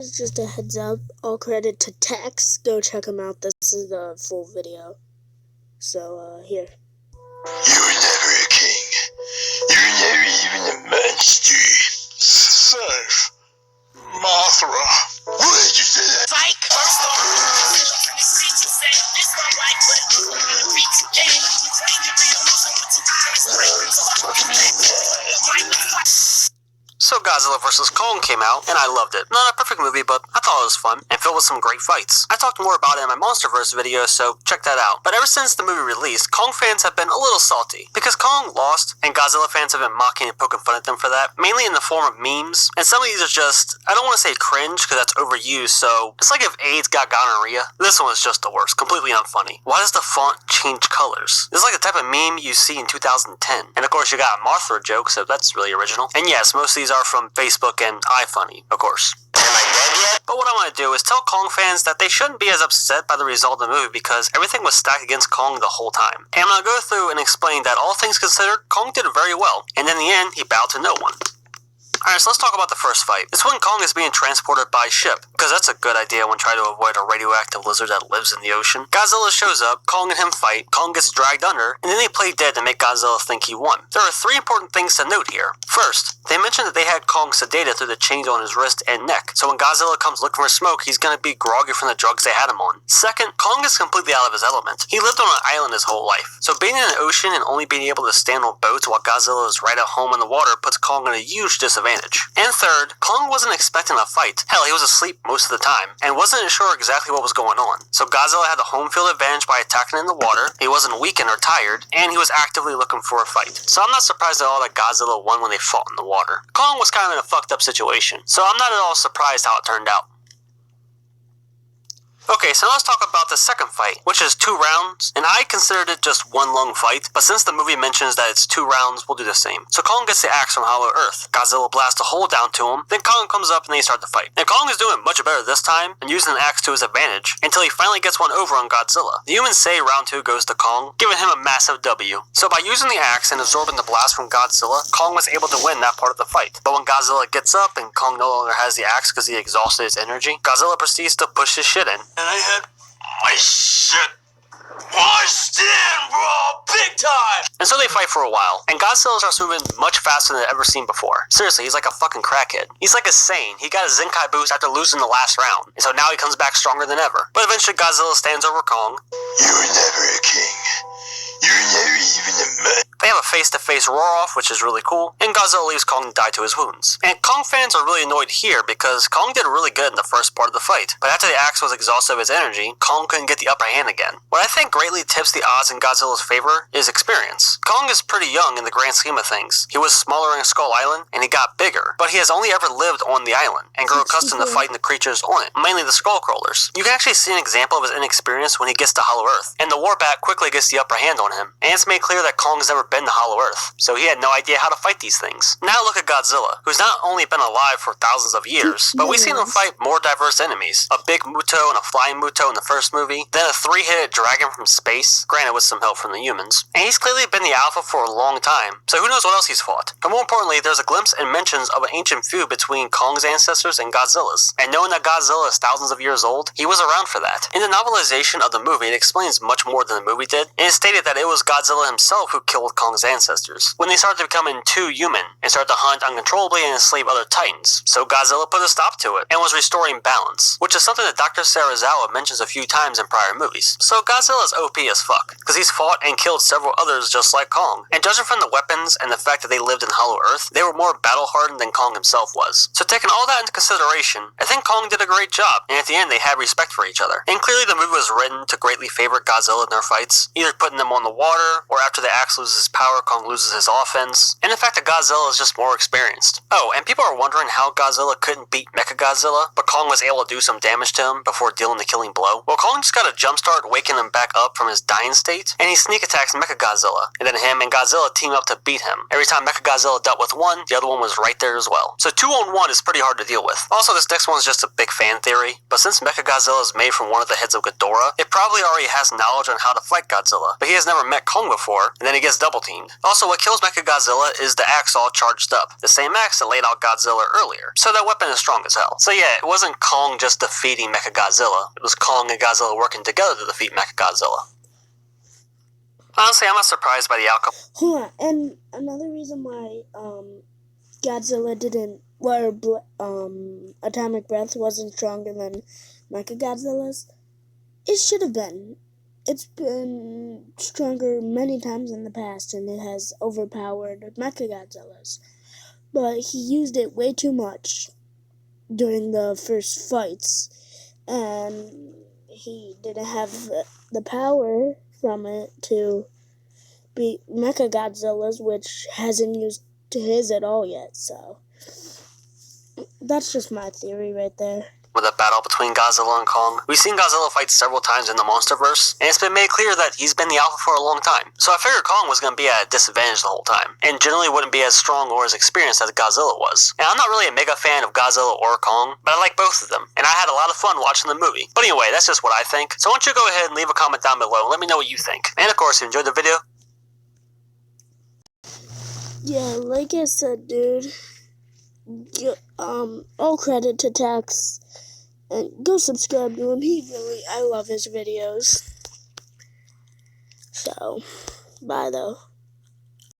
Just a heads up, all credit to Tex. Go check him out. This is the full video. So, here. You were never a king. You were never even a monster. Safe. Mothra. What did you say that? Psych! First off, you say this my right, but I'm gonna beat you again. You claim to be a loser, but you eyes break. So Godzilla vs. Kong came out, and I loved it. Not a perfect movie, but I thought it was fun, and filled with some great fights. I talked more about it in my Monsterverse video, so check that out. But ever since the movie released, Kong fans have been a little salty, because Kong lost, and Godzilla fans have been mocking and poking fun at them for that, mainly in the form of memes, and some of these are just, I don't want to say cringe, because that's overused, so it's like if AIDS got gonorrhea. This one is just the worst, completely unfunny. Why does the font change colors? This is like the type of meme you see in 2010. And of course you got a Mothra joke, so that's really original. And yes, most of these are from Facebook and iFunny, of course. Am I dead yet? But what I want to do is tell Kong fans that they shouldn't be as upset by the result of the movie because everything was stacked against Kong the whole time. And I'm going to go through and explain that all things considered, Kong did very well. And in the end, he bowed to no one. Alright, so let's talk about the first fight. It's when Kong is being transported by ship, because that's a good idea when trying to avoid a radioactive lizard that lives in the ocean. Godzilla shows up, Kong and him fight, Kong gets dragged under, and then they play dead to make Godzilla think he won. There are three important things to note here. First, they mentioned that they had Kong sedated through the chains on his wrist and neck, so when Godzilla comes looking for smoke, he's gonna be groggy from the drugs they had him on. Second, Kong is completely out of his element. He lived on an island his whole life, so being in an ocean and only being able to stand on boats while Godzilla is right at home in the water puts Kong at a huge disadvantage. And third, Kong wasn't expecting a fight. Hell, he was asleep most of the time, and wasn't sure exactly what was going on. So Godzilla had the home field advantage by attacking in the water, he wasn't weakened or tired, and he was actively looking for a fight. So I'm not surprised at all that Godzilla won when they fought in the water. Kong was kind of in a fucked up situation, so I'm not at all surprised how it turned out. Okay, so let's talk about the second fight, which is 2 rounds, and I considered it just one long fight, but since the movie mentions that it's 2 rounds, we'll do the same. So Kong gets the axe from Hollow Earth, Godzilla blasts a hole down to him, then Kong comes up and they start the fight. And Kong is doing much better this time, and using the axe to his advantage, until he finally gets one over on Godzilla. The humans say round 2 goes to Kong, giving him a massive W. So by using the axe and absorbing the blast from Godzilla, Kong was able to win that part of the fight. But when Godzilla gets up and Kong no longer has the axe because he exhausted his energy, Godzilla proceeds to push his shit in. And I had my shit pushed in, bro, big time. And so they fight for a while, and Godzilla starts moving much faster than I've ever seen before. Seriously, he's like a fucking crackhead. He's like insane. He got a Zenkai boost after losing the last round, and so now he comes back stronger than ever. But eventually Godzilla stands over Kong. You were never a king. You were never even a man. They have a face-to-face roar-off, which is really cool, and Godzilla leaves Kong to die to his wounds. And Kong fans are really annoyed here because Kong did really good in the first part of the fight, but after the axe was exhausted of his energy, Kong couldn't get the upper hand again. What I think greatly tips the odds in Godzilla's favor is experience. Kong is pretty young in the grand scheme of things. He was smaller in Skull Island, and he got bigger, but he has only ever lived on the island, and grew accustomed to fighting the creatures on it, mainly the Skull Crawlers. You can actually see an example of his inexperience when he gets to Hollow Earth, and the Warbat quickly gets the upper hand on him, and it's made clear that Kong has never been to Hollow Earth, so he had no idea how to fight these things. Now look at Godzilla, who's not only been alive for thousands of years, but we've seen him fight more diverse enemies. A big Muto and a flying Muto in the first movie, then a 3-headed dragon from space, granted with some help from the humans. And he's clearly been the alpha for a long time, so who knows what else he's fought. But more importantly, there's a glimpse and mentions of an ancient feud between Kong's ancestors and Godzilla's. And knowing that Godzilla is thousands of years old, he was around for that. In the novelization of the movie, it explains much more than the movie did, and it stated that it was Godzilla himself who killed Kong's ancestors, when they started becoming too human, and started to hunt uncontrollably and enslave other titans. So Godzilla put a stop to it, and was restoring balance, which is something that Dr. Serizawa mentions a few times in prior movies. So Godzilla's OP as fuck, because he's fought and killed several others just like Kong. And judging from the weapons and the fact that they lived in Hollow Earth, they were more battle-hardened than Kong himself was. So taking all that into consideration, I think Kong did a great job, and at the end they had respect for each other. And clearly the movie was written to greatly favor Godzilla in their fights, either putting them on the water, or after the axe loses his power, Kong loses his offense, and the fact that Godzilla is just more experienced. Oh, and people are wondering how Godzilla couldn't beat Mechagodzilla, but Kong was able to do some damage to him before dealing the killing blow. Well, Kong just got a jumpstart waking him back up from his dying state, and he sneak attacks Mechagodzilla, and then him and Godzilla team up to beat him. Every time Mechagodzilla dealt with one, the other one was right there as well. So 2-on-1 is pretty hard to deal with. Also, this next one's just a big fan theory, but since Mechagodzilla is made from one of the heads of Ghidorah, it probably already has knowledge on how to fight Godzilla, but he has never met Kong before, and then he gets double Muscle Teamed. Also, what kills Mechagodzilla is the axe all charged up, the same axe that laid out Godzilla earlier. So that weapon is strong as hell. So yeah, it wasn't Kong just defeating Mechagodzilla. It was Kong and Godzilla working together to defeat Mechagodzilla. Honestly, I'm not surprised by the outcome. Hold on, and another reason why Godzilla didn't, Atomic Breath wasn't stronger than Mechagodzilla's, it should have been. It's been stronger many times in the past, and it has overpowered Mechagodzilla's. But he used it way too much during the first fights, and he didn't have the power from it to beat Mechagodzilla's, which hasn't used his at all yet, so that's just my theory right there. With a battle between Godzilla and Kong. We've seen Godzilla fight several times in the Monsterverse, and it's been made clear that he's been the alpha for a long time. So I figured Kong was going to be at a disadvantage the whole time, and generally wouldn't be as strong or as experienced as Godzilla was. And I'm not really a mega fan of Godzilla or Kong, but I like both of them, and I had a lot of fun watching the movie. But anyway, that's just what I think. So why don't you go ahead and leave a comment down below and let me know what you think. And of course, if you enjoyed the video, Yeah, like I said, dude, all credit to Tex, and go subscribe to him. I love his videos. So, bye though.